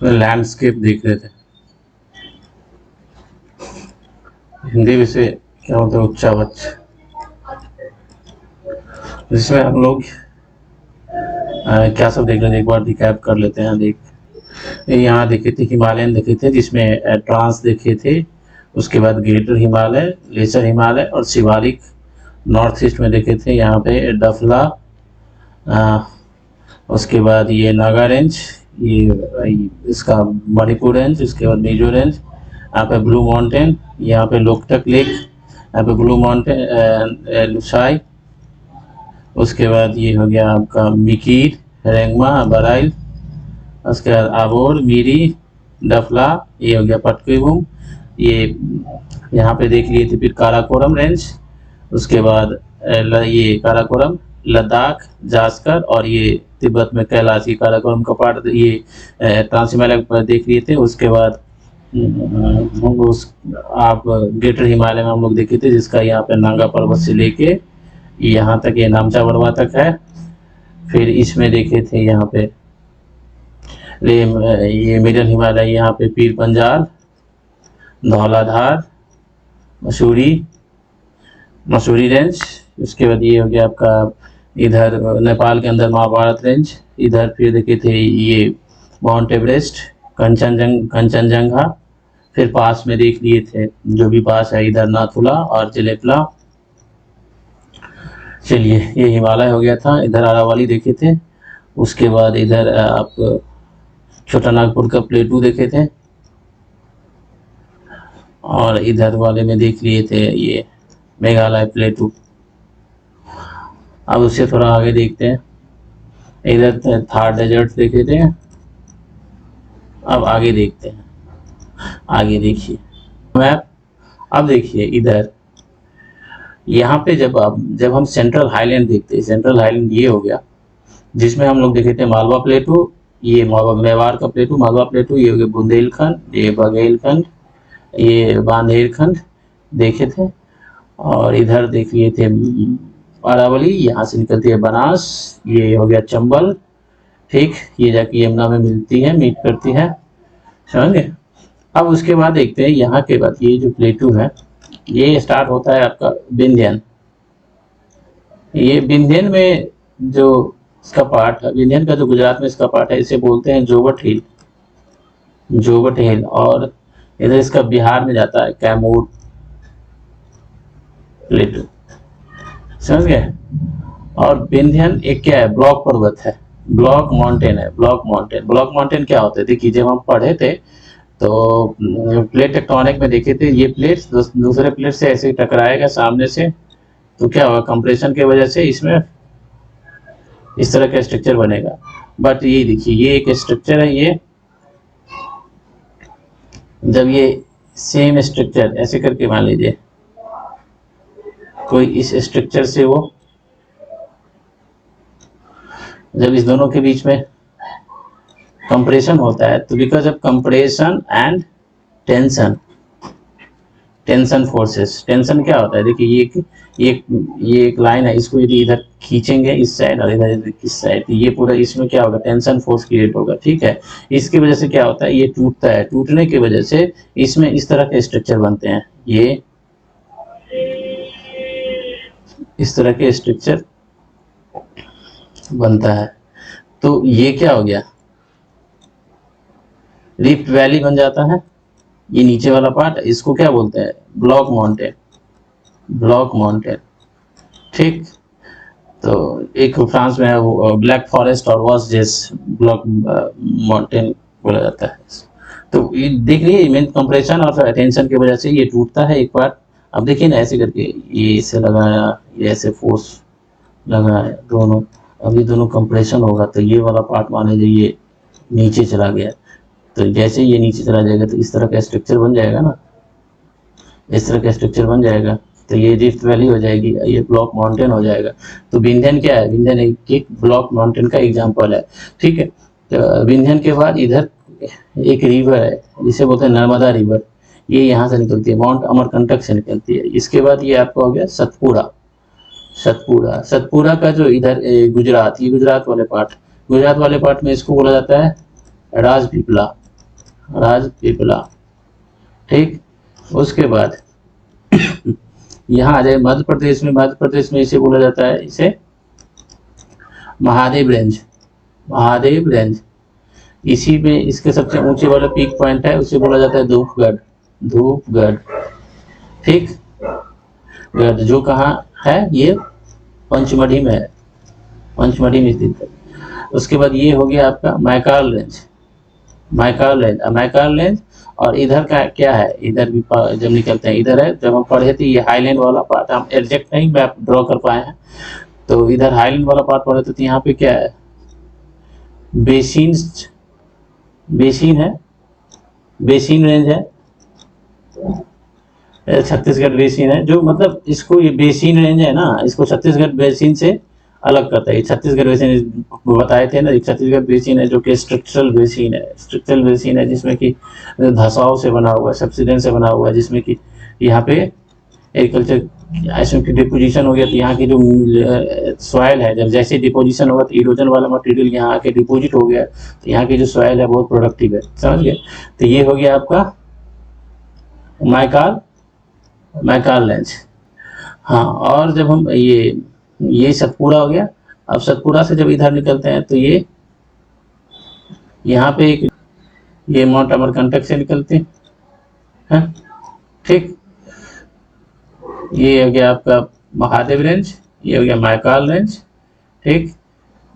Landscape देख रहे थे। हिंदी में से क्या होता है उच्चावच, जिसमें हम लोग क्या सब देख रहे थे, एक बार रिकैप कर लेते हैं। यहाँ देखे थे हिमालयन देखे थे, जिसमें ट्रांस देखे थे, उसके बाद ग्रेटर हिमालय, लेसर हिमालय और शिवालिक नॉर्थ ईस्ट में देखे थे। यहाँ पे डफला, उसके बाद ये नागा रेंज, ये इसका मणिपुर रेंज, उसके बाद मिजो रेंज, यहाँ पे ब्लू माउंटेन, यहाँ पे लोकटक लेक, यहाँ पे ब्लू माउंटेन लुसाई, उसके बाद ये हो गया आपका मिकीर, रेंगमा, बराइल, उसके बाद आबोर, मीरी, डफला, ये हो गया पटकेबुम, ये यहाँ पे देख लिए थे। फिर काराकोरम रेंज, उसके बाद ये काराकोरम, लद्दाख, जास्कर और ये तिब्बत में कैलाशी काराकोरम का पार्ट, ये ट्रांस हिमालय पर देख लिए थे। उसके बाद उस आप ग्रेटर हिमालय में हम लोग देखे थे, जिसका यहाँ पे नांगा पर्वत से लेके यहाँ तक ये नामचा बरवा तक है। फिर इसमें देखे थे यहाँ पे ये मिडल हिमालय, यहाँ पे पीर पंजाल, धौलाधार, मसूरी रेंज, उसके बाद ये हो गया आपका इधर नेपाल के अंदर महाभारत रेंज। इधर फिर देखे थे ये माउंट एवरेस्ट, कंचनजंगा। फिर पास में देख लिए थे जो भी पास है, इधर नाथुला और चिलेपला। चलिए, ये हिमालय हो गया था। इधर अरावली देखे थे, उसके बाद इधर आप छोटा नागपुर का प्लेटू देखे थे, और इधर वाले में देख लिए थे ये मेघालय प्लेटू। अब उससे थोड़ा आगे देखते हैं, इधर थार डेजर्ट देखे थे। अब आगे देखते हैं, आगे देखिए मैप। अब देखिए इधर, यहाँ पे जब हम सेंट्रल हाईलैंड देखते हैं, सेंट्रल हाईलैंड ये हो गया, जिसमें हम लोग देखे थे मालवा प्लेटू, ये मेवाड़ का प्लेटू, मालवा प्लेटू, ये हो गया बुंदेलखंड, ये बघेलखंड, ये बांदेरखंड देखे थे। और इधर देख लिए थे अरावली, यहाँ से निकलती है बनास, ये हो गया चंबल, ठीक, ये जाके यमुना में मिलती है, मीट करती है, समझे। अब उसके बाद देखते हैं यहाँ के बाद ये जो प्लेटू है, ये स्टार्ट होता है आपका विंध्यन। ये विंध्यन में जो इसका पार्ट है, विंध्यन का जो गुजरात में इसका पार्ट है, इसे बोलते हैं जोवट हिल। और इधर इसका बिहार में जाता है कैमूर प्लेटू, समझ गए। और विंध्यन एक क्या है, ब्लॉक पर्वत है, ब्लॉक माउंटेन है। ब्लॉक माउंटेन क्या होता है, देखिए जब हम पढ़े थे तो प्लेट टेक्टोनिक में देखे थे, ये प्लेट्स दूसरे प्लेट से ऐसे टकराएगा सामने से, तो क्या होगा, कंप्रेशन की वजह से इसमें इस तरह का स्ट्रक्चर बनेगा। बट ये देखिए, ये एक स्ट्रक्चर है, ये जब ये सेम स्ट्रक्चर ऐसे करके मान लीजिए कोई इस स्ट्रक्चर से, वो जब इस दोनों के बीच में कंप्रेशन होता है, तो because of compression and tension forces. Tension क्या होता है, देखिए ये एक लाइन है, इसको यदि इधर खींचेंगे इस साइड और इधर इस साइड, ये पूरा इसमें क्या होगा, टेंशन फोर्स क्रिएट होगा, ठीक है। इसकी वजह से क्या होता है, ये टूटता है, टूटने की वजह से इसमें इस तरह के स्ट्रक्चर बनते हैं, ये इस तरह के स्ट्रक्चर बनता है। तो ये क्या हो गया, रिफ्ट वैली बन जाता है, ये नीचे वाला पार्ट, इसको क्या बोलते हैं, ब्लॉक माउंटेन, ठीक। तो एक फ्रांस में है वो ब्लैक फॉरेस्ट और वॉसजेस ब्लॉक माउंटेन बोला जाता है। तो ये देख लीजिए, इमेंस कंप्रेशन और टेंशन की वजह से ये टूटता है एक पार्ट। अब देखिए ना, ऐसे करके ये इसे लगाया, ये ऐसे फोर्स लगाया दोनों, अभी दोनों कंप्रेशन होगा तो ये वाला पार्ट मान लीजिए ये नीचे चला गया, तो जैसे ये नीचे चला जाएगा तो इस तरह का स्ट्रक्चर बन जाएगा ना, इस तरह का स्ट्रक्चर बन जाएगा, तो ये रिफ्ट वैली हो जाएगी, ये ब्लॉक माउंटेन हो जाएगा। तो विंध्यन क्या है, विंध्यन एक ब्लॉक माउंटेन का एग्जांपल है, ठीक है। तो विंध्यन के बाद इधर एक रिवर है जिसे बोलते हैं नर्मदा रिवर, ये यहाँ से निकलती है, माउंट अमरकंटक से निकलती है। इसके बाद ये आपका हो गया सतपुड़ा का जो इधर गुजरात, ये गुजरात वाले पार्ट में इसको बोला जाता है राजपीपला, राजपीपला। ठीक, उसके बाद यहाँ आ जाए मध्य प्रदेश में। मध्य प्रदेश में इसे बोला जाता है, इसे महादेव रेंज। महादेव रेंज, इसी में इसके सबसे ऊंचे वाला पीक पॉइंट है, उसे बोला जाता है धूपगढ़। धूपगढ़, ठीक, गढ़ जो कहाँ है, ये पंचमढ़ी में है, पंचमढ़ी में स्थित है। उसके बाद ये हो गया आपका Maikal range. Maikal range, Maikal range. और इधर का क्या है, इधर भी जब निकलते हैं, इधर है, जब हम पढ़े थे ये हाईलैंड वाला पार्ट, हम एग्जैक्ट नहीं मैप ड्रॉ कर पाए हैं, तो इधर हाईलैंड वाला पार्ट पढ़े थे, तो यहाँ पे क्या है, बेसिन, बेसिन है, बेसिन रेंज है, छत्तीसगढ़ बेसिन है, जो मतलब इसको ये बेसिन रेंज है ना, इसको छत्तीसगढ़ बेसिन से अलग करता है। छत्तीसगढ़ बेसिन बताए थे ना, छत्तीसगढ़ बेसिन है जो कि स्ट्रक्चरल बेसिन है। स्ट्रक्चरल बेसिन है जिसमें कि धसाव से बना हुआ है, सब्सिडेंस से बना हुआ है, जिसमें कि यहाँ पे एग्रीकल्चर ऐसे की डिपोजिशन हो गया, तो यहाँ की जो सॉइल है, जब जैसे डिपोजिशन होगा तो इरोजन वाला मटेरियल यहाँ आके डिपोजिट हो गया, तो यहाँ की जो सॉइल है बहुत प्रोडक्टिव है, समझ गए। तो ये हो गया आपका मैकाल, मैकाल रेंज। हाँ, और जब हम ये सतपुरा हो गया। अब सतपुरा से जब इधर निकलते हैं तो ये यहाँ पे एक ये माउंट अमरकंटक से निकलते हैं, ठीक। ये हो गया आपका महादेव रेंज, ये हो गया मैकाल रेंज, ठीक।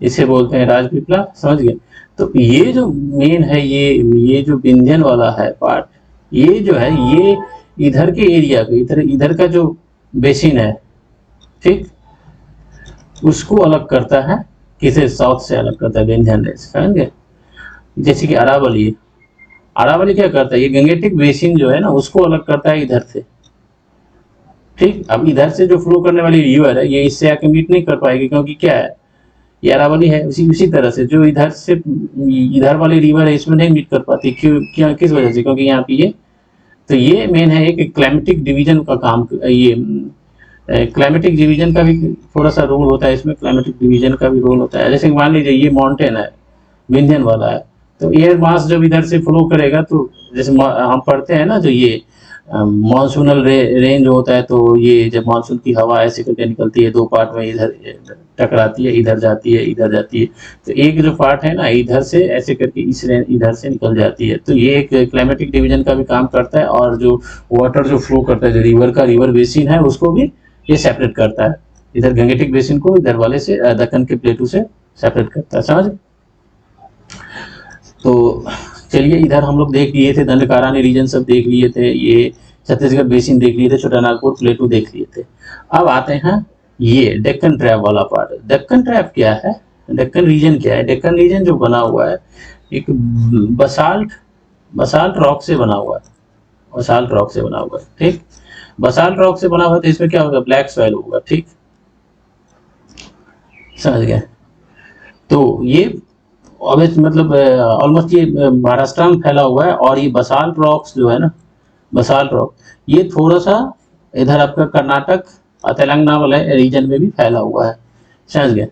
इसे बोलते हैं राजपीपला, समझ गए। तो ये जो मेन है, ये जो विंध्यन वाला है पार्ट, ये जो है ये इधर के एरिया को, इधर का जो बेसिन है, ठीक, उसको अलग करता है, किसे साउथ से अलग करता है, विंध्यन रेंज, समझे। जैसे कि अरावली, अरावली क्या करता है, ये गंगेटिक बेसिन जो है ना, उसको अलग करता है इधर से, ठीक। अब इधर से जो फ्लो करने वाली रिवर है, ये इससे आके मीट नहीं कर पाएगी, क्योंकि क्या है, ये अरावली है। उसी तरह से जो इधर से इधर वाली रिवर है, इसमें नहीं मीट कर पाती, क्यों, किस वजह से, क्योंकि यहाँ पे ये, तो ये मेन है एक क्लाइमेटिक डिवीजन का काम। ये क्लाइमेटिक डिवीजन का भी थोड़ा सा रोल होता है इसमें, क्लाइमेटिक डिवीजन का भी रोल होता है। जैसे मान लीजिए ये माउंटेन है, विंध्यन वाला है, तो एयर मास जब इधर से फ्लो करेगा, तो जैसे हम पढ़ते हैं ना, जो ये मानसूनल रेंज होता है, तो ये जब मानसून की हवा ऐसे करके निकलती है, दो पार्ट में, इधर टकराती है, इधर जाती है, इधर जाती है, तो एक जो पार्ट है ना, इधर से ऐसे करके इस रेंज इधर से निकल जाती है, तो ये एक क्लाइमेटिक डिवीजन का भी काम करता है। और जो वाटर जो फ्लो करता है, जो रिवर का रिवर बेसिन है, उसको भी ये सेपरेट करता है, इधर गंगेटिक बेसिन को इधर वाले से, दक्कन के प्लेटू से सेपरेट करता है, समझ। तो चलिए, इधर हम लोग देख लिए थे, दंडकारण्य रीजन सब देख लिए थे, ये छत्तीसगढ़ बेसिन देख लिए थे, छोटा नागपुर प्लेटू देख लिए थे। अब आते हैं ये डेक्कन ट्रैप वाला पार्ट। डेक्कन ट्रैप क्या है, डेक्कन रीजन क्या है। डेक्कन रीजन जो बना हुआ है, एक बसाल्ट रॉक से बना हुआ है, बसाल्ट रॉक से बना हुआ है, ठीक। बसाल्ट रॉक से बना हुआ है, तो इसमें क्या होगा, ब्लैक सॉइल होगा, ठीक, समझ गए। तो ये मतलब ऑलमोस्ट ये महाराष्ट्र में फैला हुआ है। और ये बसाल्ट रॉक्स जो है ना, बसाल्ट रॉक, ये थोड़ा सा इधर आपका कर्नाटक और तेलंगाना वाले रीजन में भी फैला हुआ है, समझ गए।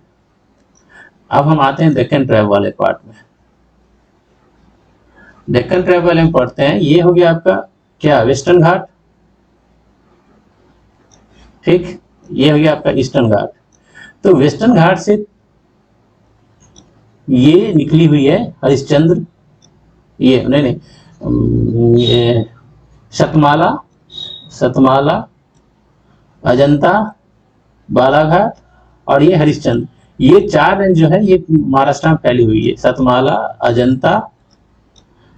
अब हम आते हैं डेक्कन ट्रैप वाले पार्ट में। डेक्कन ट्रैप वाले में पढ़ते हैं, ये हो गया आपका क्या, वेस्टर्न घाट, ठीक। ये हो गया आपका ईस्टर्न घाट। तो वेस्टर्न घाट से ये निकली हुई है हरिश्चंद्र, ये नहीं, ये सतमाला, अजंता, बालाघाट और ये हरिश्चंद्र, ये चार रेंज जो है ये महाराष्ट्र में फैली हुई है। सतमाला, अजंता,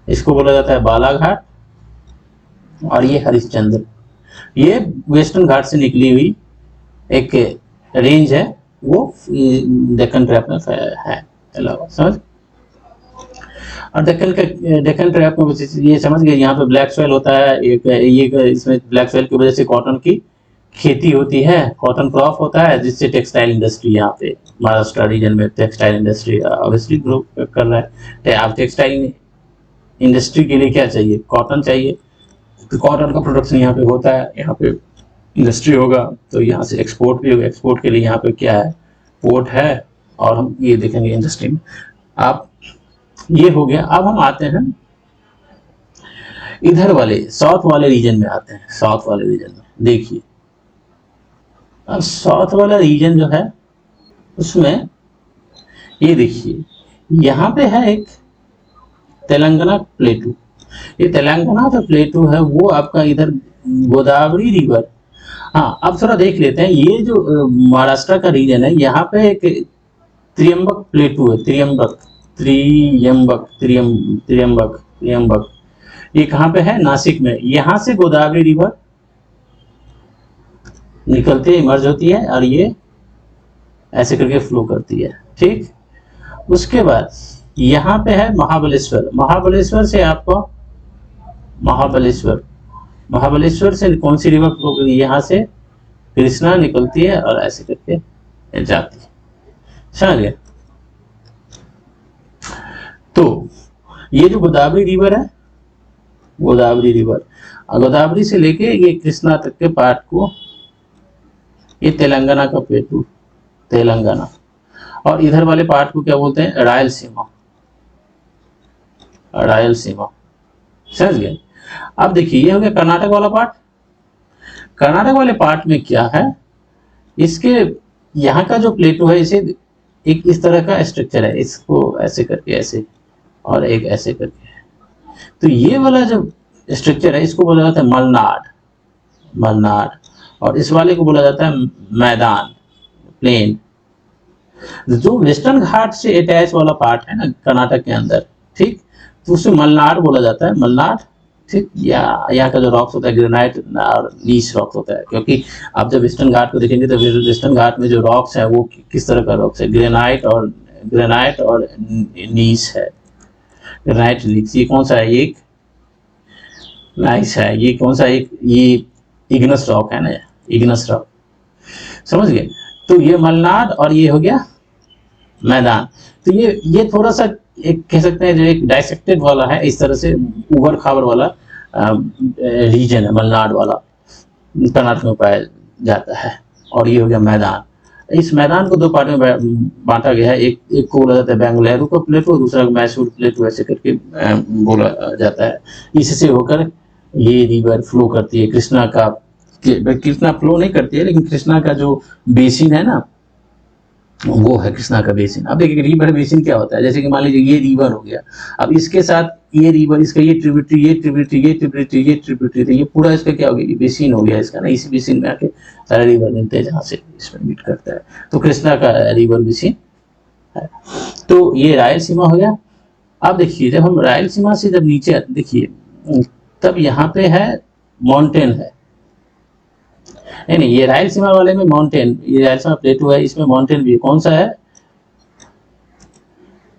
इसको बोला जाता है बालाघाट, और ये हरिश्चंद्र, ये वेस्टर्न घाट से निकली हुई एक रेंज है, वो डेक्कन ट्रैप में है, समझ। और डेक्कन ट्रैप में ये समझ गए, यहाँ पे ब्लैक सॉइल होता है, ये इसमें ब्लैक सॉइल की वजह से कॉटन की खेती होती है, कॉटन क्रॉप होता है, जिससे टेक्सटाइल इंडस्ट्री यहाँ पे महाराष्ट्र रीजन में टेक्सटाइल इंडस्ट्री ऑब्वियसली ग्रो कर रहा है। आप टेक्सटाइल इंडस्ट्री के लिए क्या चाहिए, कॉटन चाहिए, तो कॉटन का प्रोडक्शन यहाँ पे होता है, यहाँ पे इंडस्ट्री होगा, तो यहाँ से एक्सपोर्ट भी होगा। एक्सपोर्ट के लिए यहाँ पे क्या है, पोर्ट है, और हम ये देखेंगे इंडस्ट्री में। आप ये हो गया। अब हम आते हैं इधर वाले साउथ वाले रीजन में आते हैं, साउथ वाले रीजन में देखिए, अब साउथ वाला रीजन जो है उसमें ये देखिए, यहाँ पे है एक तेलंगाना प्लेटू। ये तेलंगाना जो प्लेटू है वो आपका इधर गोदावरी रिवर, हाँ अब थोड़ा देख लेते हैं, ये जो महाराष्ट्र का रीजन है यहाँ पे एक त्रियंबक प्लेटू है, त्रियंबक त्रियंबक त्रियंबक त्रियंबक, ये कहाँ पे है, नासिक में। यहाँ से गोदावरी रिवर निकलती है, इमर्ज होती है और ये ऐसे करके फ्लो करती है, ठीक। उसके बाद यहाँ पे है महाबलेश्वर, महाबलेश्वर से आपको महाबलेश्वर से कौन सी रिवर फ्लो करती है, यहाँ से कृष्णा निकलती है और ऐसे करके जाती है, समझ गए। तो ये जो गोदावरी रिवर है, गोदावरी रिवर, गोदावरी से लेके ये कृष्णा तक के पार्ट को, ये तेलंगाना का प्लेटू, तेलंगाना, और इधर वाले पार्ट को क्या बोलते हैं, रायलसीमा, रायलसीमा, समझ गए। अब देखिए ये हो गया कर्नाटक वाला पार्ट। कर्नाटक वाले पार्ट में क्या है, इसके यहाँ का जो प्लेटू है इसे एक इस तरह का स्ट्रक्चर है, इसको ऐसे करके ऐसे और एक ऐसे करके, तो ये वाला जो स्ट्रक्चर है इसको बोला जाता है मलनाड, मलनाड, और इस वाले को बोला जाता है मैदान, प्लेन। जो वेस्टर्न घाट से अटैच वाला पार्ट है ना कर्नाटक के अंदर, ठीक, तो उसे मलनाड बोला जाता है, मलनाड, ठीक। या यहाँ का जो रॉक्स होता है ग्रेनाइट और नीच रॉक्स होता है, क्योंकि आप जब वेस्टर्न घाट को देखेंगे तो वेस्टर्न घाट में जो रॉक्स है वो किस तरह का रॉक्स है, ग्रेनाइट और नीच है, ग्रेनाइट नीच। ये कौन सा है, एक नाइस है, ये कौन सा, एक ये इग्नस रॉक है ना, इग्नस रॉक, समझ गए। तो ये मलनाड और ये हो गया मैदान। तो ये थोड़ा सा एक कह सकते हैं जो एक डाइसेक्टेड वाला है, इस तरह से उबड़ खाबड़ वाला रीजन है मलनाड वाला, कर्नाटक में पाया जाता है। और ये हो गया मैदान। इस मैदान को दो पार्ट में बांटा गया है, एक को बोला जाता है बेंगलुरु का प्लेटू, दूसरा मैसूर प्लेटू, ऐसे करके बोला जाता है। इससे होकर ये रिवर फ्लो करती है, कृष्णा फ्लो नहीं करती है, लेकिन कृष्णा का जो बेसिन है ना वो है कृष्णा का बेसिन। अब देखिए रिवर बेसिन क्या होता है, जैसे कि मान लीजिए ये रिवर हो गया, अब इसके साथ ये रिवर, इसका ये ट्रिब्यूटरी, ये ट्रिब्यूटरी, ये ट्रिब्यूटरी, ये ट्रिब्यूटरी, तो ये पूरा इसका क्या हो गया, ये बेसिन हो गया इसका ना। इसी बेसिन में आके सारे रिवर मिलते हैं जहाँ से इसमें मीट करता है, तो कृष्णा का रिवर बेसिन है। तो ये रायलसीमा हो गया। अब देखिए जब हम रायलसीमा से जब नीचे देखिए तब यहाँ पे है माउंटेन है, नहीं ये रायलसीमा वाले में माउंटेन, ये रायलसीमा प्लेटू है, इसमें माउंटेन भी है। कौन सा है,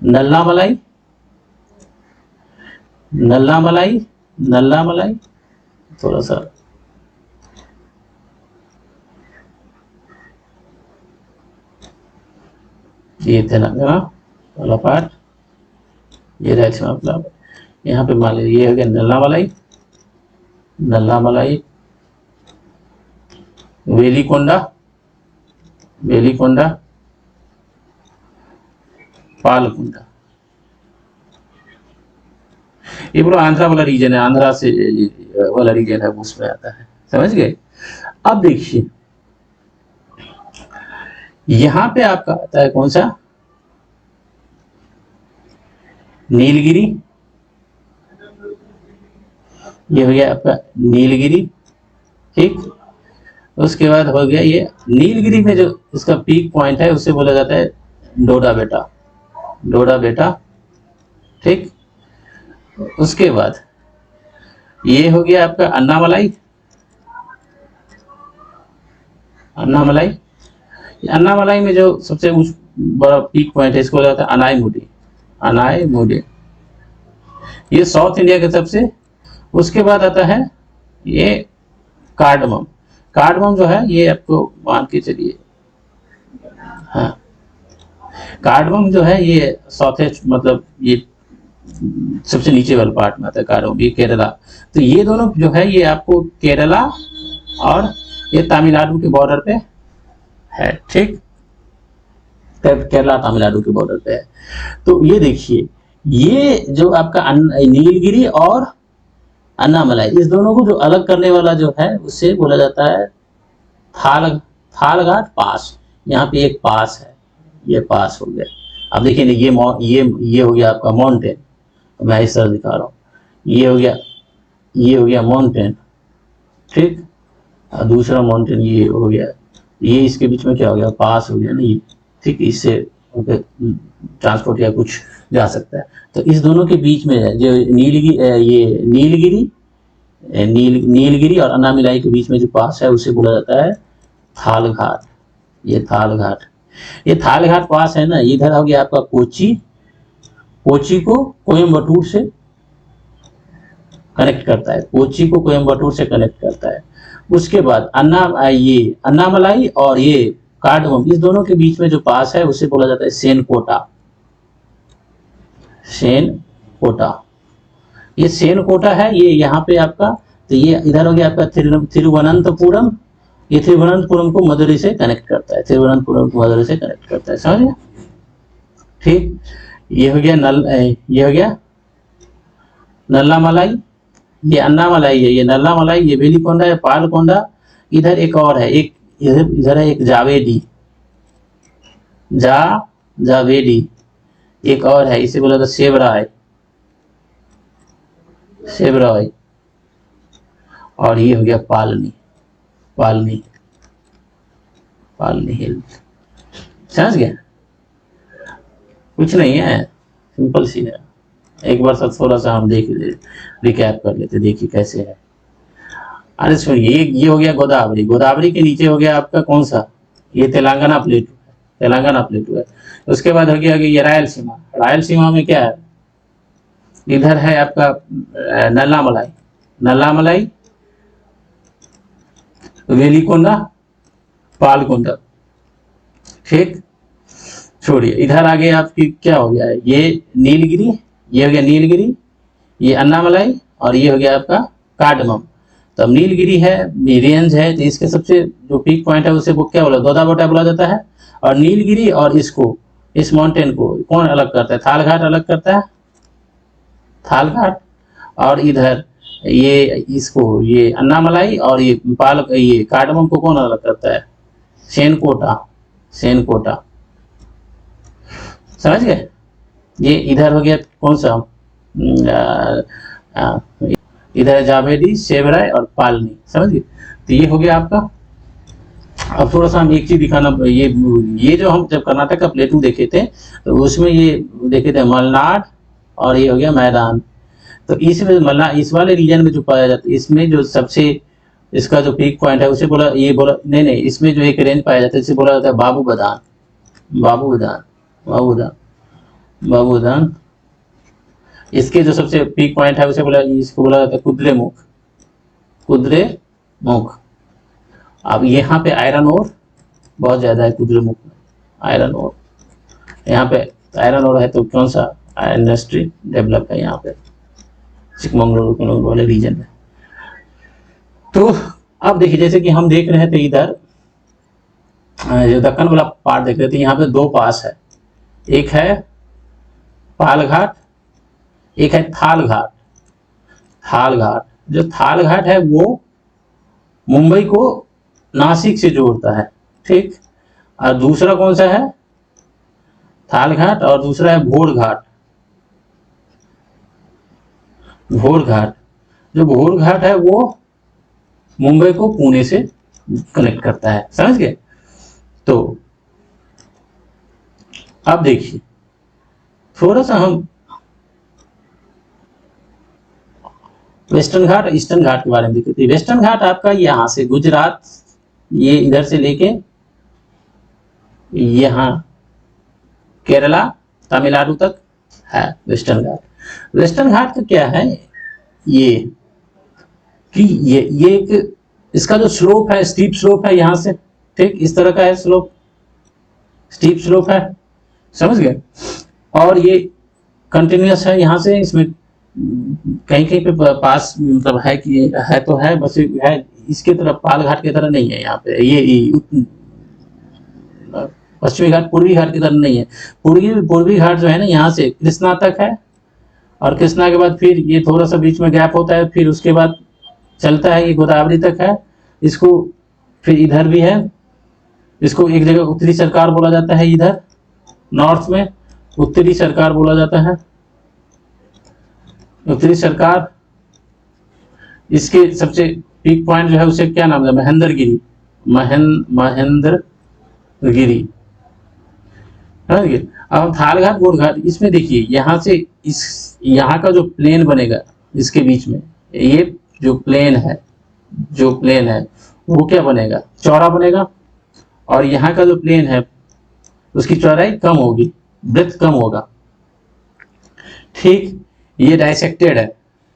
नल्लामलाई, नल्लामलाई, नल्लामलाई, थोड़ा सा ये तेलंगाना वाला पार्ट, ये रायलसीमा वाला, यहाँ पे मान लीजिए ये हो गया नल्लामलाई, नल्लामलाई, वेलिकोंडा, वेलिकोंडा, पालकुंडा, ये पूरा आंध्रा वाला रीजन है, आंध्रा से वाला रीजन है, उसमें आता है, समझ गए। अब देखिए यहां पे आपका आता है कौन सा, नीलगिरी, ये हो गया आपका नीलगिरी, ठीक। उसके बाद हो गया ये नीलगिरी में जो इसका पीक पॉइंट है उसे बोला जाता है डोडा बेटा, डोडा बेटा, ठीक। उसके बाद ये हो गया आपका अन्नामलाई, अन्नामलाई, अन्नामलाई में जो सबसे बड़ा पीक पॉइंट है इसको बोला जाता है अनाईमुडी, अनाईमुडी, ये साउथ इंडिया के सबसे। उसके बाद आता है ये कार्डमम, कार्डमम जो है ये आपको मान के चलिए, हाँ कार्डमम जो है ये साउथ ईस्ट, मतलब ये सबसे नीचे वाले पार्ट में आता है कार्डमम, ये केरला। तो ये दोनों जो है ये आपको केरला और ये तमिलनाडु के बॉर्डर पे है, ठीक, केरला तमिलनाडु के बॉर्डर पे है। तो ये देखिए ये जो आपका नीलगिरी और अन्नामलाई। इस दोनों को जो अलग करने वाला जो है उससे बोला जाता है थालघाट पास। यहाँ पे एक पास है, ये पास हो गया। अब देखिए ये हो गया आपका माउंटेन, मैं इस तरह दिखा रहा हूँ, ये हो गया माउंटेन, ठीक। और दूसरा माउंटेन ये हो गया, ये इसके बीच में क्या हो गया, पास हो गया ना ये, ठीक। इससे ट्रांसपोर्ट या कुछ जा सकता है। तो इस दोनों के बीच में जो नीलगिरी और अन्नामलाई के बीच में जो पास है उसे बोला जाता है थालघाट। ये थालघाट पास है ना, इधर हो गया आपका कोची को कोयम्बटूर से कनेक्ट करता है, कोची को कोयम्बटूर से कनेक्ट करता है। उसके बाद अन्नामलाई और ये कार्डमम, इस दोनों के बीच में जो पास है उसे बोला जाता है सेनकोटा। ये सेनकोटा है, ये यहाँ पे आपका, तो ये इधर हो गया आपका तिरुवनंतपुरम। ये तिरुवनंतपुरम को मदुरई से कनेक्ट करता है, समझ गया, ठीक। ये हो गया नल्लामलाई, ये अन्नामलाई है, ये नल्लामलाई, ये वेलिकोंडा है, पालकोंडा। इधर एक और है, इधर है एक जावेडी, एक और है, इसे बोला था सेवराय। और ये हो गया पालनी हिल। समझ गया, कुछ नहीं है, सिंपल सी है। एक बार सब थोड़ा सा हम रिकैप कर लेते, देखिए कैसे है। अरे सुनिए, ये हो गया गोदावरी के नीचे हो गया आपका कौन सा, ये तेलंगाना प्लेटू है। उसके बाद हो गया ये रायलसीमा में क्या है, इधर है आपका नल्लामलाई, वेलिकोंडा, पालकोंडा, ठीक। छोड़िए, इधर आगे आपकी क्या हो गया है, ये नीलगिरी, ये अन्नामलाई, और ये हो गया आपका कार्डमम। तो अब नीलगिरी है, रेंज है, तो इसके सबसे जो पीक पॉइंट है उसे वो क्या बोला, गोदावरी बोला जाता है। और नीलगिरी और इस माउंटेन को कौन अलग करता है, थालघाट अलग करता है, और इधर ये अन्नामलाई और ये कार्डमम को कौन अलग करता है, सेनकोटा। समझ गए। ये इधर हो गया कौन सा, इधर जावेदी, सेवराय और पालनी। समझ गए। तो ये हो गया आपका। अब थोड़ा सा हम एक चीज दिखाना, ये जो हम जब कर्नाटक का प्लेटू देखे थे तो उसमें ये देखे थे मलनाड, और ये हो गया मैदान। तो इसमें इस वाले रीजन में जो पाया जाता है, इसमें जो सबसे इसका जो पीक पॉइंट है उसे बोला नहीं, इसमें जो एक रेंज पाया जाता है इसे बोला जाता है बाबूदान। इसके जो सबसे पीक पॉइंट है इसको बोला जाता है कुद्रेमुख। अब यहाँ पे आयरन ओर बहुत ज्यादा है, कुद्रेमुख में आयरन ओर, यहाँ पे आयरन ओर है, तो कौन सा इंडस्ट्री डेवलप है यहाँ पे चिकमंगलुरु वाले रीजन में। तो अब देखिए, जैसे कि हम देख रहे थे इधर जो दक्कन वाला पार्ट देख रहे थे, यहाँ पे दो पास है, एक है पालघाट, एक है थालघाट। जो थालघाट है वो मुंबई को नासिक से जोड़ता है, ठीक। और दूसरा कौन सा है, थालघाट, और दूसरा है भोरघाट। जो भोरघाट है वो मुंबई को पुणे से कनेक्ट करता है। समझ गए। तो अब देखिए, थोड़ा सा हम वेस्टर्न घाट और ईस्टर्न घाट के बारे में देखते हैं। वेस्टर्न घाट आपका यहाँ से गुजरात, ये इधर से लेके यहाँ केरला, तमिलनाडु तक है वेस्टर्न घाट। वेस्टर्न घाट का क्या है, ये कि ये एक इसका जो स्लोप है, स्टीप स्लोप है यहाँ से, ठीक, इस तरह का है स्लोप, स्टीप स्लोप है। समझ गए। और ये कंटिन्यूअस है यहाँ से, इसमें कहीं कहीं पे पास मतलब है कि है तो है, बस है, इसके तरफ पालघाट की तरह नहीं है यहाँ पे। ये पश्चिमी घाट पूर्वी घाट की तरह नहीं है। पूर्वी घाट जो है ना, यहाँ से कृष्णा तक है, और कृष्णा के बाद फिर ये थोड़ा सा बीच में गैप होता है, फिर उसके बाद चलता है, ये गोदावरी तक है। इसको फिर इधर भी है, इसको एक जगह उत्तरी सरकार बोला जाता है, इधर नॉर्थ में उत्तरी सरकार बोला जाता है, उत्तरी सरकार। इसके सबसे पीक पॉइंट जो है उसे क्या नाम है, महेंद्रगिरी, महेंद्रगिरी। अब थारघाट गोरघाट, इसमें देखिए यहाँ से इस यहाँ का जो प्लेन बनेगा इसके बीच में, ये जो प्लेन है, जो प्लेन है वो क्या बनेगा, चौड़ा बनेगा। और यहाँ का जो प्लेन है उसकी चौड़ाई कम होगी, ब्रेथ कम होगा। ठीक, ये डाइसेक्टेड है,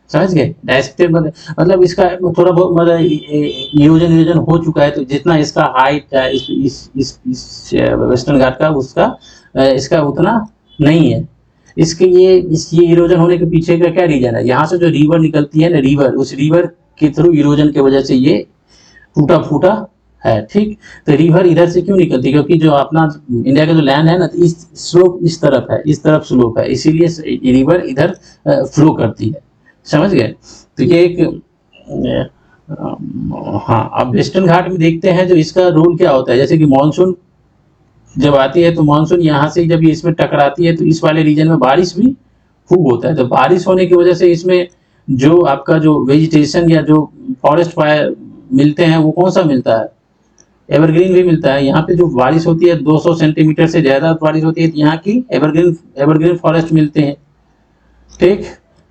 समझ गए। डाइसेक्टेड मतलब इसका थोड़ा बहुत मतलब इरोजन हो चुका है, तो जितना इसका हाइट है इस वेस्टर्न घाट का, उसका इसका उतना नहीं है। इसके ये इरोजन होने के पीछे का क्या रीजन है, यहाँ से जो रिवर निकलती है ना, रिवर, उस रिवर के थ्रू इरोजन की वजह से ये टूटा फूटा है। ठीक, तो रिवर इधर से क्यों निकलती है, क्योंकि जो अपना इंडिया का जो लैंड है ना, तो इस स्लोप इस तरफ है, इस तरफ स्लोप है, इसीलिए रिवर इधर फ्लो करती है, समझ गए। तो ये एक हाँ, अब वेस्टर्न घाट में देखते हैं जो इसका रोल क्या होता है। जैसे कि मानसून जब आती है, तो मानसून यहाँ से जब ये इसमें टकराती है, तो इस वाले रीजन में बारिश भी खूब होता है। तो बारिश होने की वजह से इसमें जो आपका जो वेजिटेशन या जो फॉरेस्ट फायर मिलते हैं, वो कौन सा मिलता है, एवरग्रीन भी मिलता है। यहाँ पे जो बारिश होती है 200 सेंटीमीटर से ज्यादा बारिश होती है, तो यहाँ की एवरग्रीन फॉरेस्ट मिलते हैं। ठीक,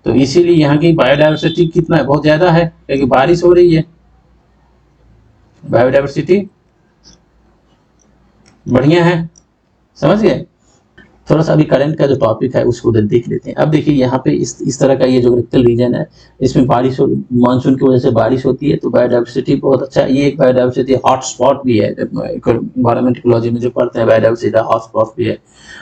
तो इसीलिए यहाँ की बायोडाइवर्सिटी कितना है, बहुत ज्यादा है, क्योंकि बारिश हो रही है, बायोडाइवर्सिटी बढ़िया है, समझ गए। थोड़ा सा अभी करंट का जो टॉपिक है उसको देख लेते हैं। अब देखिए यहाँ पे इस तरह का ये जोग्राफिकल रीजन है, इसमें बारिश मानसून की वजह से बारिश होती है, तो बायोडाइवर्सिटी बहुत अच्छा है। ये एक बायोडाइवर्सिटी हॉटस्पॉट भी है, इन्वायरमेंट इकोलॉजी में जो पढ़ते हैं, बायोडाइवर्सिटी हॉटस्पॉट भी है,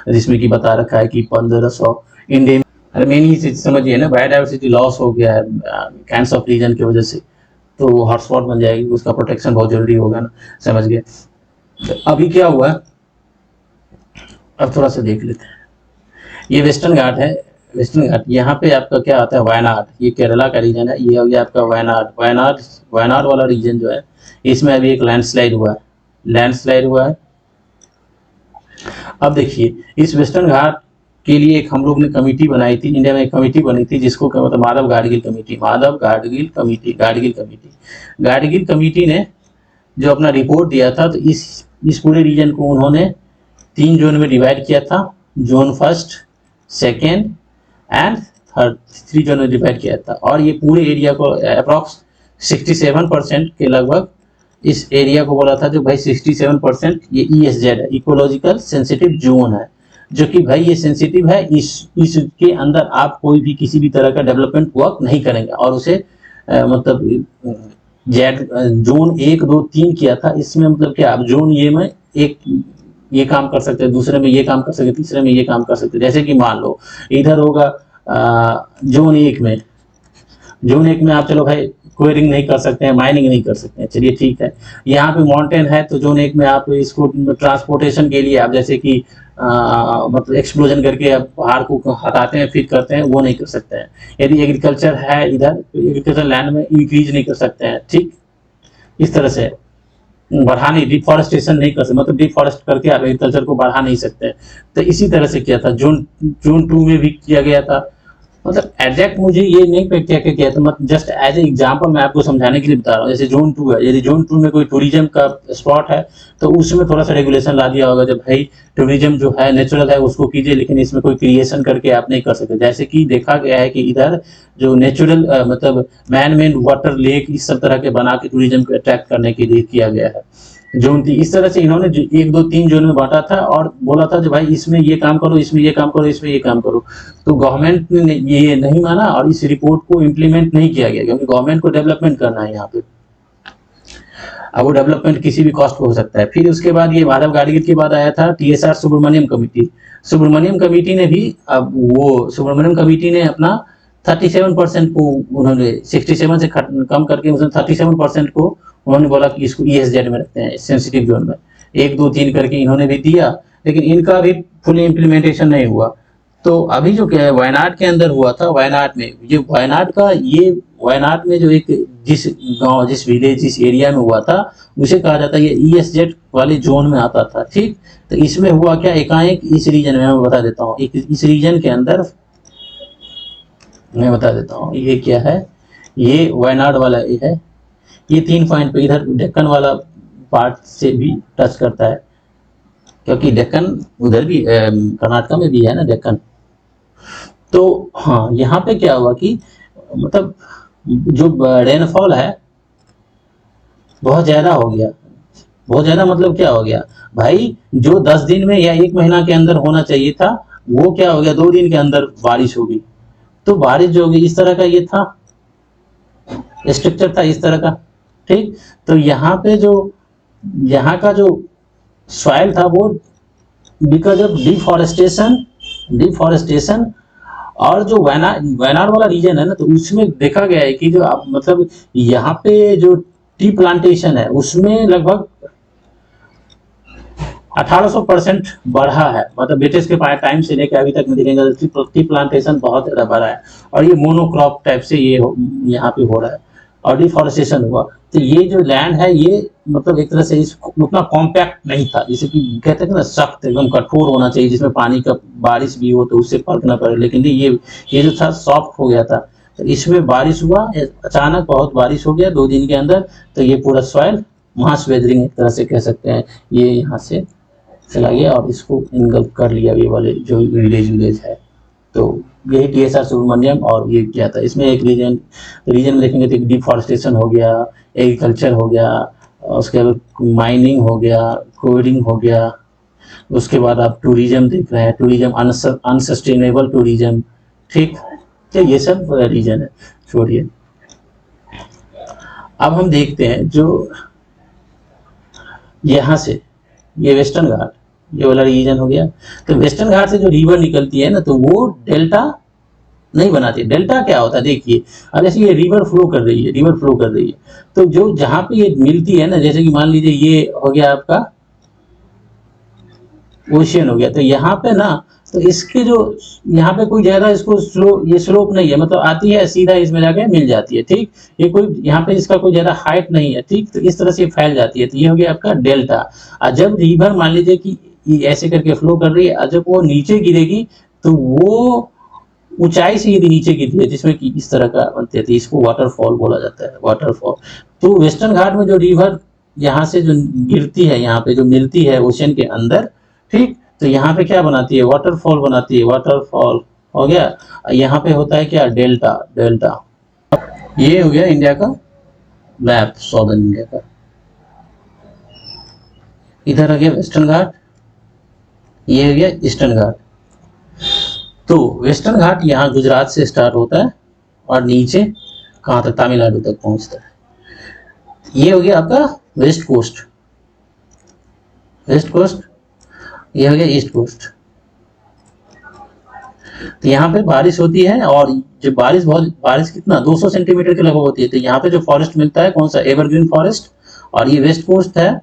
जिसमें कि बता रखा है कि 1500 इंडियन, अरे मेन ही चीज समझिए ना, बायोडाइवर्सिटी लॉस हो गया है कैंसर ऑफ रीजन की वजह से, तो हॉटस्पॉट बन जाएगी, उसका प्रोटेक्शन बहुत जरूरी होगा ना, समझ गए। अभी क्या हुआ, अब थोड़ा सा देख लेते हैं। ये वेस्टर्न घाट है, वेस्टर्न घाट, यहाँ पे आपका क्या आता है, वायनाड, ये केरला का रीजन है। ये हो गया आपका वायनाड वाला रीजन जो है, इसमें अभी एक लैंडस्लाइड हुआ है, लैंडस्लाइड हुआ है। अब देखिए इस वेस्टर्न घाट के लिए एक हम लोग ने कमेटी बनाई थी, इंडिया में एक कमेटी बनी थी, जिसको क्या मतलब Madhav Gadgil committee, Madhav Gadgil committee, Gadgil committee ने जो अपना रिपोर्ट दिया था, तो इस पूरे रीजन को उन्होंने 3 जोन में डिवाइड किया था, zone first, second and third, 3 zone में डिवाइड किया था। और ये पूरे एरिया को अप्रॉक्स 67% के लगभग इस एरिया को बोला था, जो भाई 67% ये ESZ है, इकोलॉजिकल सेंसिटिव जोन है, जो कि भाई ये सेंसिटिव है, इसके अंदर आप कोई भी किसी भी तरह का डेवलपमेंट वर्क नहीं करेंगे। और उसे मतलब जोन 1, 2, 3 किया था, इसमें मतलब क्या, आप जोन ये में एक ये काम कर सकते हैं, दूसरे में ये काम कर सकते हैं, तीसरे में ये काम कर सकते हैं। जैसे कि मान लो इधर होगा जोन 1 में, जोन 1 में आप चलो भाई क्वेरिंग नहीं कर सकते हैं, माइनिंग नहीं कर सकते हैं, चलिए ठीक है। यहाँ पे माउंटेन है, तो जोन 1 में आप इसको ट्रांसपोर्टेशन के लिए आप जैसे कि मतलब एक्सप्लोजन करके आप पहाड़ को हटाते हैं, फिर करते हैं, वो नहीं कर सकते हैं। यदि एग्रीकल्चर है इधर, एग्रीकल्चर लैंड में इंक्रीज नहीं कर सकते हैं। ठीक, इस तरह से बढ़ाने, डिफॉरेस्टेशन नहीं कर सकते, मतलब डिफॉरेस्ट करके आप एग्रीकल्चर को बढ़ा नहीं सकते। तो इसी तरह से किया था, जोन 2 में भी किया गया था। मतलब एग्जैक्ट मुझे ये नहीं क्या किया था, मतलब जस्ट एज ए एग्जांपल मैं आपको समझाने के लिए बता रहा हूँ। जैसे जोन 2 है, यदि जोन 2 में कोई टूरिज्म का स्पॉट है, तो उसमें थोड़ा सा रेगुलेशन ला दिया होगा, जब भाई टूरिज्म जो है नेचुरल है उसको कीजिए, लेकिन इसमें कोई क्रिएशन करके आप नहीं कर सकते। जैसे कि देखा गया है कि इधर जो नेचुरल मतलब मैन मेड वाटर लेक, इस सब तरह के बना के टूरिज्म को अट्रैक्ट करने के लिए किया गया है। जोन 3 इस तरह से इन्होंने 1, 2, 3 जोन में बांटा था, और बोला था जो भाई इसमें ये काम करो, इसमें ये काम करो, इसमें ये काम करो। तो गवर्नमेंट ने ये नहीं माना और इस रिपोर्ट को इम्प्लीमेंट नहीं किया गया, क्योंकि गवर्नमेंट को डेवलपमेंट करना है यहाँ पे। अब वो डेवलपमेंट किसी भी कॉस्ट पे हो सकता है। फिर उसके बाद ये माधव गाडगिल के बाद आया था TSR Subramanian committee. Subramanian committee ने भी, अब वो सुब्रमण्यम कमेटी ने अपना 37% को उन्होंने 67 से कम करके 37% को उन्होंने बोला कि इसको ESZ में रखते हैं, सेंसिटिव जोन में। 1, 2, 3 करके इन्होंने भी दिया, लेकिन इनका भी फुल इम्प्लीमेंटेशन नहीं हुआ। तो अभी जो क्या है वायनाड के अंदर हुआ था, वायनाड में ये वायनाड का ये वायनाड में जो एक जिस गांव जिस विलेज जिस एरिया में हुआ था उसे कहा जाता है ये ईएसजेड वाले जोन में आता था। ठीक, तो इसमें हुआ क्या, एकाएक इस रीजन में मैं बता देता हूँ, इस रीजन के अंदर मैं बता देता हूँ ये क्या है, ये वायनाड वाला ये है, ये 3 पॉइंट पे इधर डेक्कन वाला पार्ट से भी टच करता है, क्योंकि डेक्कन उधर भी कर्नाटका में भी है ना डेक्कन। तो हाँ, यहाँ पे क्या हुआ कि मतलब जो रेनफॉल है बहुत ज़्यादा हो गया, बहुत ज़्यादा मतलब क्या हो गया भाई, जो 10 दिन में या 1 महीना के अंदर होना चाहिए था वो क्या हो गया 2 दिन के अंदर बारिश हो गई। तो बारिश जो होगी इस तरह का ये था, स्ट्रक्चर था इस तरह का। ठीक, तो यहाँ पे जो यहाँ का जो सॉइल था वो बिकॉज ऑफ डिफॉरेस्टेशन और जो वायनाड वाला रीजन है ना, तो उसमें देखा गया है कि जो आप मतलब यहाँ पे जो टी प्लांटेशन है उसमें लगभग 1800% बढ़ा है, मतलब ब्रिटिश के टाइम से लेकर अभी तक में देखेंगे टी प्लांटेशन बहुत ज़्यादा बढ़ा है, और ये मोनोक्रॉप टाइप से ये यहाँ पे हो रहा है और डिफॉरेस्टेशन हुआ। तो ये जो लैंड है ये मतलब एक तरह से इसको उतना कॉम्पैक्ट नहीं था, जैसे कि कहते हैं ना सख्त एकदम कठोर होना चाहिए जिसमें पानी का बारिश भी हो तो उससे फर्क ना पड़े, लेकिन ये जो था सॉफ्ट हो गया था। तो इसमें बारिश हुआ, अचानक बहुत बारिश हो गया 2 दिन के अंदर, तो ये पूरा सॉइल मास वेदरिंग एक तरह से कह सकते हैं, ये यहाँ से चला गया और इसको इनगल्फ कर लिया ये वाले जो विलेज है। तो यही टीएसआर सुब्रमण्यम और ये क्या था, इसमें एक रीजन में देखेंगे तो एक डिफॉरेस्टेशन हो गया, एग्रीकल्चर हो गया, उसके बाद माइनिंग हो गया, कोडिंग हो गया, उसके बाद आप टूरिज्म देख रहे हैं, टूरिज्म अनसस्टेनेबल टूरिज्म। ठीक, तो ये सब रीजन है, छोड़िए। अब हम देखते हैं जो यहाँ से ये वेस्टर्न घाट ये वाला रीजन हो गया, तो वेस्टर्न घाट से जो रिवर निकलती है ना तो वो डेल्टा नहीं बनाती। डेल्टा क्या होता है देखिए, अब जैसे ये रिवर फ्लो कर रही है, रिवर फ्लो कर रही है, तो जो जहाँ पे ये मिलती है ना, जैसे कि मान लीजिए ये हो गया आपका ओशियन हो गया, तो यहाँ पे ना तो इसके जो यहाँ पे कोई ज्यादा इसको ये स्लोप नहीं है, मतलब आती है सीधा इसमें जाके मिल जाती है। ठीक, ये कोई यहाँ पे इसका कोई ज्यादा हाइट नहीं है। ठीक, तो इस तरह से फैल जाती है, तो ये हो गया आपका डेल्टा। और जब रिवर मान लीजिए कि ये ऐसे करके फ्लो कर रही है और जब वो नीचे गिरेगी तो वो ऊंचाई से यदि नीचे गिरती है जिसमें कि इस तरह का बनते हैं, तो इसको वाटरफॉल बोला जाता है, वाटरफॉल। तो वेस्टर्न घाट में जो रिवर यहाँ से जो गिरती है, यहाँ पे जो मिलती है ओशन के अंदर, ठीक, तो यहाँ पे क्या बनाती है, वाटरफॉल बनाती है, वाटरफॉल हो गया। यहाँ पे होता है क्या, डेल्टा। डेल्टा ये हो गया इंडिया का मैप, सॉदर्न इंडिया का। इधर आ गया वेस्टर्न घाट, ये हो गया ईस्टर्न घाट। तो वेस्टर्न घाट यहाँ गुजरात से स्टार्ट होता है और नीचे कहाँ तक, तमिलनाडु तक पहुंचता है। ये हो गया आपका वेस्ट कोस्ट, वेस्ट कोस्ट। ये हो गया ईस्ट कोस्ट। तो यहाँ पे बारिश होती है और जो बारिश कितना 200 सेंटीमीटर के लगभग होती है। तो यहाँ पे जो फॉरेस्ट मिलता है कौन सा, एवरग्रीन फॉरेस्ट, और ये वेस्ट कोस्ट है।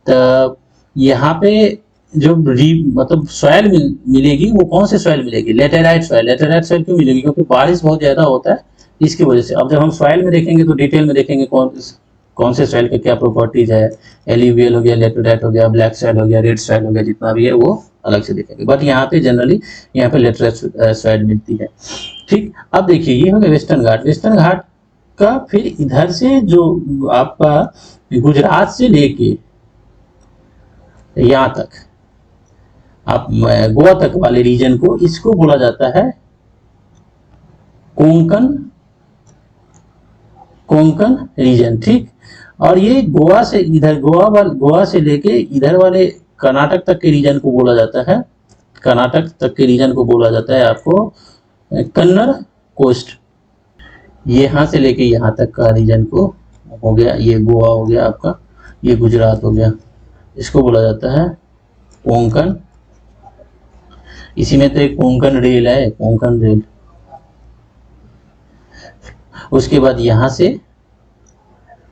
तो यहाँ पे जो मतलब सॉइल मिलेगी वो कौन से सॉइल मिलेगी, लेटेराइट सॉइल। लेटेराइट सॉइल क्यों मिलेगी, क्योंकि बारिश बहुत ज्यादा होता है इसकी वजह से। अब जब हम सॉइल में देखेंगे तो डिटेल में देखेंगे कौन से सॉइल के क्या प्रॉपर्टीज है, एल्यूवियल हो गया, लेटेराइट हो गया, ब्लैक सॉइल हो गया, रेड सॉइल हो गया, जितना भी है वो अलग से देखेंगे। बट यहाँ पे जनरली यहाँ पे लेटेराइट सॉइल मिलती है। ठीक, अब देखिए ये हो गया वेस्टर्न घाट। वेस्टर्न घाट का फिर इधर से जो आपका गुजरात से लेके यहाँ तक आप गोवा तक वाले रीजन को, इसको बोला जाता है कोंकण, कोंकण रीजन। ठीक, और ये गोवा से इधर गोवा से लेके इधर वाले कर्नाटक तक के रीजन को बोला जाता है, कर्नाटक तक के रीजन को बोला जाता है आपको कन्नड़ कोस्ट। यहाँ से लेके यहाँ तक का रीजन को हो गया, ये गोवा हो गया आपका, ये गुजरात हो गया, इसको बोला जाता है कोंकण। इसी में तो एक कोंकण रेल है, कोंकण रेल। उसके बाद यहां से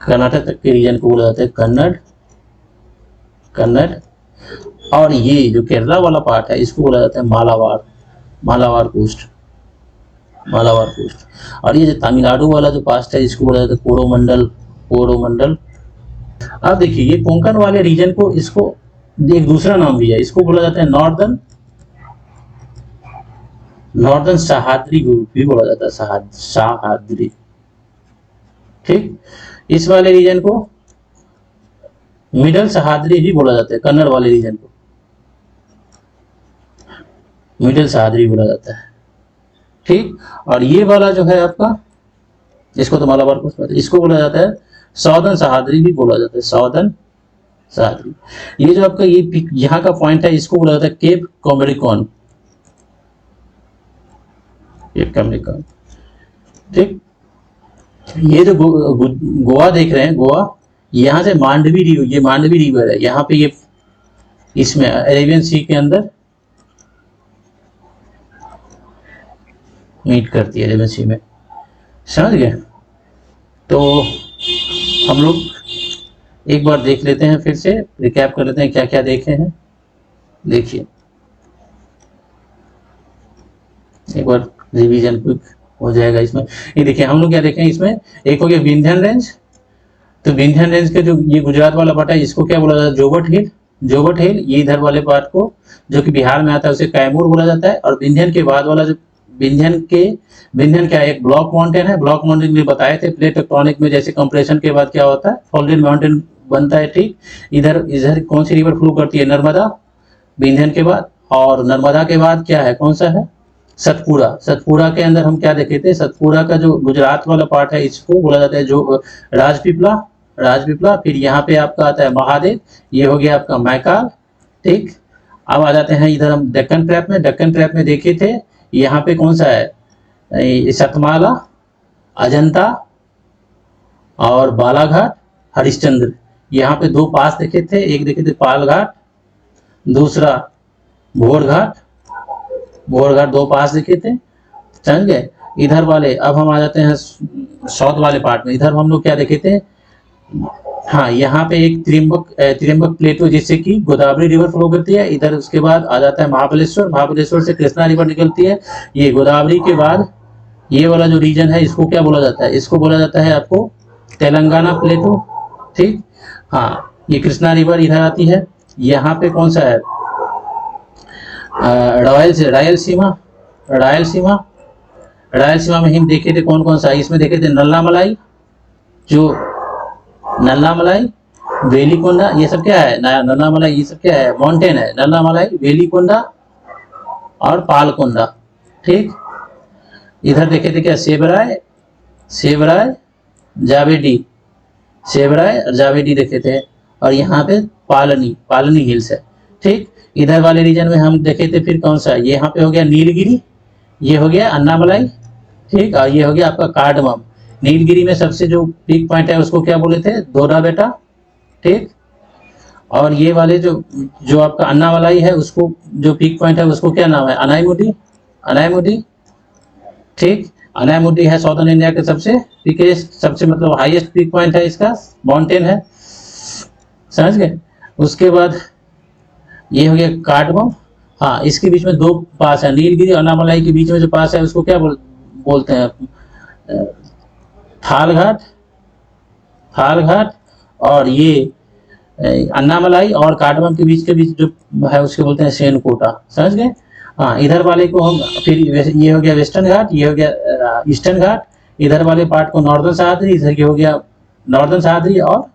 कर्नाटक तक के रीजन को बोला जाता है कन्नड़, कन्नड़। और ये जो केरला वाला पार्ट है इसको बोला जाता है मालाबार, मालाबार कोस्ट, मालाबार कोस्ट। और ये जो तमिलनाडु वाला जो पास्ट है इसको बोला जाता है कोरोमंडल, कोरोमंडल। अब देखिए ये कोंकण वाले रीजन को, इसको एक दूसरा नाम भी है, इसको बोला जाता है नॉर्दर्न, नॉर्दर्न सहाद्री भी बोला जाता है, सहाद्री। ठीक, इस वाले रीजन को मिडल सहाद्री भी बोला जाता है, कन्नड़ वाले रीजन को मिडल सहाद्री बोला जाता है। ठीक, और ये वाला जो है आपका, इसको तो मालाबार कोस्ट, इसको बोला जाता है सौदर्न सहाद्री भी बोला जाता है, सौदर्न सहाद्री। ये जो आपका ये यहाँ का पॉइंट है इसको बोला जाता है केप कॉमरिकॉन, केप कॉमरिकॉन। ठीक, ये जो गोवा देख रहे हैं, गोवा, यहाँ से मांडवी रिवर, ये मांडवी रिवर है, यहाँ पे ये इसमें अरेबियन सी के अंदर मीट करती है, अरेबियन सी में, समझ गए। तो हम लोग एक बार देख लेते हैं, फिर से रिकैप कर लेते हैं क्या क्या देखे हैं। देखिए एक बार रिवीजन क्विक हो जाएगा इसमें। ये देखिए हम लोग क्या देखें इसमें, एक हो गया विंध्यन रेंज, तो विंध्यन रेंज के जो ये गुजरात वाला पार्ट है इसको क्या बोला जाता है, जोबट हिल, जोबट हिल। ये इधर वाले पार्ट को जो कि बिहार में आता है उसे कैमूर बोला जाता है। और विंध्यन के बाद वाला जो विंध्यन क्या है, एक ब्लॉक माउंटेन है। ब्लॉक माउंटेन में बताए थे प्लेट टेक्टोनिक में जैसे कंप्रेशन के बाद क्या होता है, फोल्डेड माउंटेन बनता है। ठीक, इधर इधर कौन सी रिवर फ्लो करती है, नर्मदा, विंध्यन के बाद। और नर्मदा के बाद क्या है, कौन सा है, सतपुरा। सतपुरा के अंदर हम क्या देखे थे, सतपुरा का जो गुजरात वाला पार्ट है इसको बोला जाता है जो राजपीपला, राजपीपला। फिर यहाँ पे आपका आता है महादेव, ये हो गया आपका मैकाल। ठीक, अब आ जाते हैं इधर हम डेक्कन ट्रैप में। डेक्कन ट्रैप में देखे थे यहाँ पे कौन सा है, सतमाला, अजंता और बालाघाट, हरिश्चंद्र। यहाँ पे दो पास देखे थे, एक देखे थे पालघाट, दूसरा भोरघाट, भोरघाट, दो पास देखे थे, समझ गए। इधर वाले अब हम आ जाते हैं साउथ वाले पार्ट में। इधर हम लोग क्या देखे थे, हाँ यहाँ पे एक त्रियंबक प्लेटो जिससे कि गोदावरी रिवर फ्लो करती है। इधर उसके बाद आ जाता है महाबलेश्वर, महाबलेश्वर से कृष्णा रिवर निकलती है। ये गोदावरी के बाद ये वाला जो रीजन है इसको क्या बोला जाता है, इसको बोला जाता है आपको तेलंगाना प्लेटो। ठीक, हाँ ये कृष्णा रिवर इधर आती है। यहाँ पे कौन सा है, रायलसीमा, रायलसीमा, रायलसीमा में हम देखे थे कौन कौन सा, इसमें देखे थे नल्लामलाई, जो नल्लामलाई, वेलिकोंडा, ये सब क्या है, नल्लामलाई, ये सब क्या है, माउंटेन है, नल्लामलाई, वेलिकोंडा और पालकोंडा। ठीक, इधर देखे थे क्या, सेबराय, सेबराय, जावेडी, सेबराय और जावेडी देखे थे। और यहाँ पे पालनी, पालनी हिल्स है। ठीक, इधर वाले रीजन में हम देखे थे फिर कौन सा, ये यहाँ पे हो गया नीलगिरी, ये हो गया अन्नामलाई। ठीक, और ये हो गया आपका कार्डमम। नीलगिरी में सबसे जो पीक पॉइंट है उसको क्या बोले थे, दोरा बेटा। ठीक, और ये वाले जो आपका अन्नामलाई है उसको जो पीक पॉइंट है उसको क्या नाम है, अनाईमुडी, अनाईमुडी। ठीक, अनाईमुडी है साउथर्न इंडिया के सबसे पीकेस्ट, सबसे मतलब हाईएस्ट पीक पॉइंट है, इसका माउंटेन है, समझ गए। उसके बाद ये हो गया कार्डमम। हाँ, इसके बीच में दो पास है, नीलगिरी और अन्नामलाई के बीच में जो पास है उसको क्या बोलते हैं, थालघाट, थालघाट। और ये अन्नामलाई और कार्डमम के बीच जो है उसके बोलते हैं सेनकोटा, समझ गए। हाँ, इधर वाले को हम फिर ये हो गया वेस्टर्न घाट, ये हो गया ईस्टर्न घाट। इधर वाले पार्ट को नॉर्दर्न सहाद्री, इधर हो गया नॉर्दर्न सहाद्री और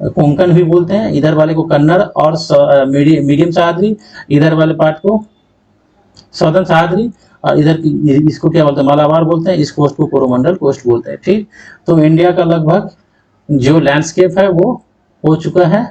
कोंकण भी बोलते हैं। इधर वाले को कन्नड़ और मीडियम सहाद्री, इधर वाले पार्ट को सदर्न सहाद्री। और इधर इसको क्या बोलते हैं, मालाबार बोलते हैं। इस कोस्ट को कोरोमंडल कोस्ट बोलते हैं। ठीक, तो इंडिया का लगभग जो लैंडस्केप है वो हो चुका है।